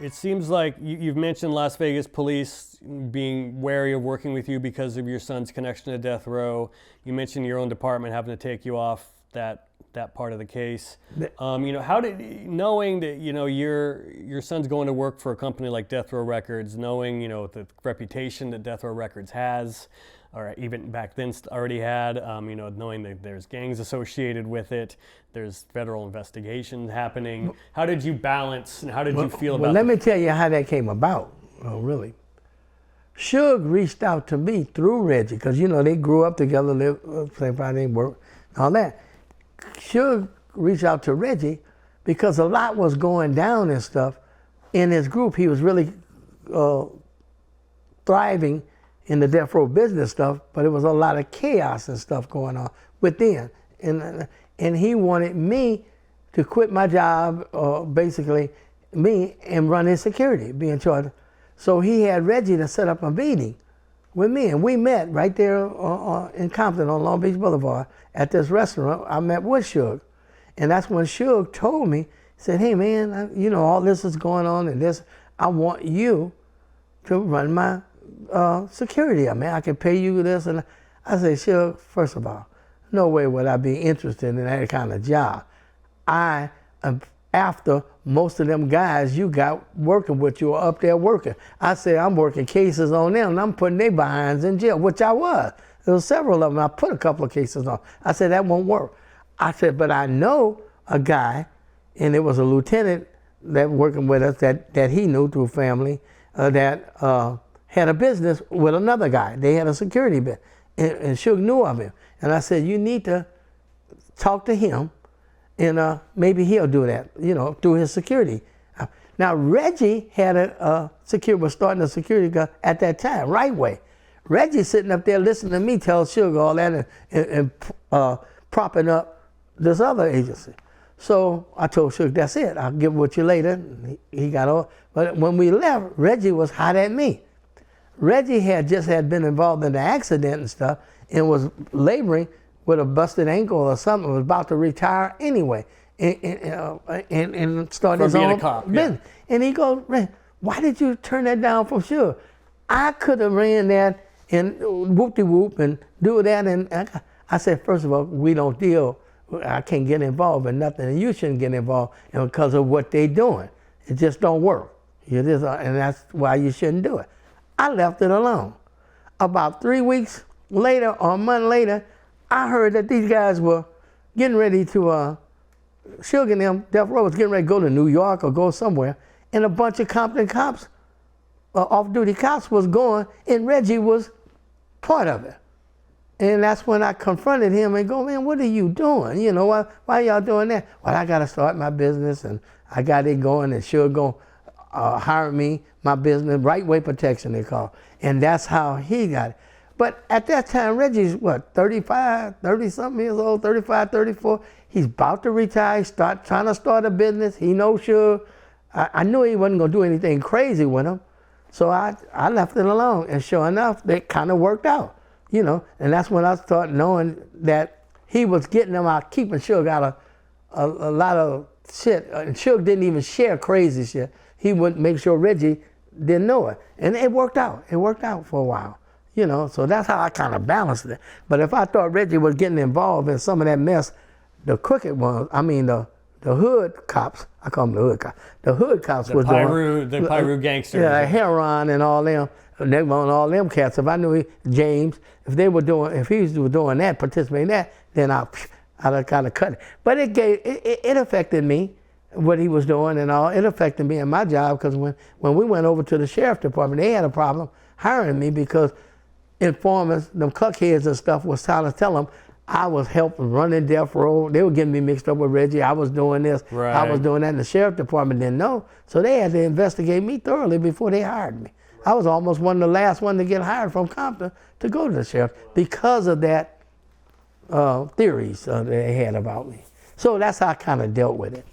It seems like you've mentioned Las Vegas police being wary of working with you because of your son's connection to death row. You mentioned your own department having to take you off that part of the case. How did, knowing that your son's going to work for a company like Death Row Records, knowing the reputation that Death Row Records has, or even back then already had, knowing that there's gangs associated with it, there's federal investigations happening. How did you balance, and how did you feel about? Well, let me tell you how that came about. Oh, really? Suge reached out to me through Reggie, because they grew up together, lived same probably work, all that. Suge reached out to Reggie because a lot was going down and stuff in his group. He was really thriving in the death row business stuff, but it was a lot of chaos and stuff going on within. And he wanted me to quit my job, basically me, and run his security, be in charge. So he had Reggie to set up a meeting with me, and we met right there in Compton on Long Beach Boulevard at this restaurant. I met with Suge, and that's when Suge told me, said, "Hey man, all this is going on and this, I want you to run my security. I mean, I can pay you this." And I said, "Suge, first of all, no way would I be interested in that kind of job. I am after most of them guys you got working with you are up there working." I said, "I'm working cases on them and I'm putting their behinds in jail," which I was. There were several of them. I put a couple of cases on. I said, "That won't work." I said, "But I know a guy," and it was a lieutenant that working with us that he knew through family, that had a business with another guy. They had a security business, and Suge knew of him. And I said, "You need to talk to him, and maybe he'll do that, through his security." Now Reggie had was starting a security guard at that time, Right Way. Reggie sitting up there listening to me tell Suge all that and propping up this other agency. So I told Suge, "That's it, I'll get with you later." He got off. But when we left, Reggie was hot at me. Reggie had been involved in the accident and stuff and was laboring with a busted ankle or something, was about to retire anyway, and start his own business. Yeah. And he goes, "Man, why did you turn that down for Suge? I could have ran that and whoop-de-whoop and do that." And I said, "First of all, we don't deal, I can't get involved in nothing, and you shouldn't get involved because of what they're doing. It just don't work. And that's why you shouldn't do it." I left it alone. About 3 weeks later or a month later, I heard that these guys were getting ready to, Suge and them, Death Row was getting ready to go to New York or go somewhere, and a bunch of Compton cops, off-duty cops was going, and Reggie was part of it. And that's when I confronted him and go, "Man, what are you doing? Why y'all doing that?" "Well, I got to start my business, and I got it going, and Suge going to hire me, my business, Right Way Protection they call it." And that's how he got it. But at that time, Reggie's 35, 30-something years old, 35, 34. He's about to retire, trying to start a business. He knows Suge. I knew he wasn't going to do anything crazy with him. So I left it alone. And sure enough, it kind of worked out, And that's when I started knowing that he was getting them out, keeping Suge out of a lot of shit. And Suge didn't even share crazy shit. He would make sure Reggie didn't know it. And it worked out. It worked out for a while. So that's how I kind of balanced it. But if I thought Reggie was getting involved in some of that mess, the crooked ones, the hood cops, I call them the hood cops. The hood cops was doing the Piru gangsters. Yeah, Heron and all them. They were on all them cats. If I knew James, if he was doing that, participating in that, then I'd kind of cut it. But it affected me, what he was doing and all. It affected me in my job, because when we went over to the sheriff's department, they had a problem hiring me because informers, them cluckheads and stuff, was trying to tell them I was helping running Death Row. They were getting me mixed up with Reggie. I was doing this, right. I was doing that, and the sheriff department didn't know. So they had to investigate me thoroughly before they hired me. I was almost one of the last one to get hired from Compton to go to the sheriff because of that theories they had about me. So that's how I kind of dealt with it.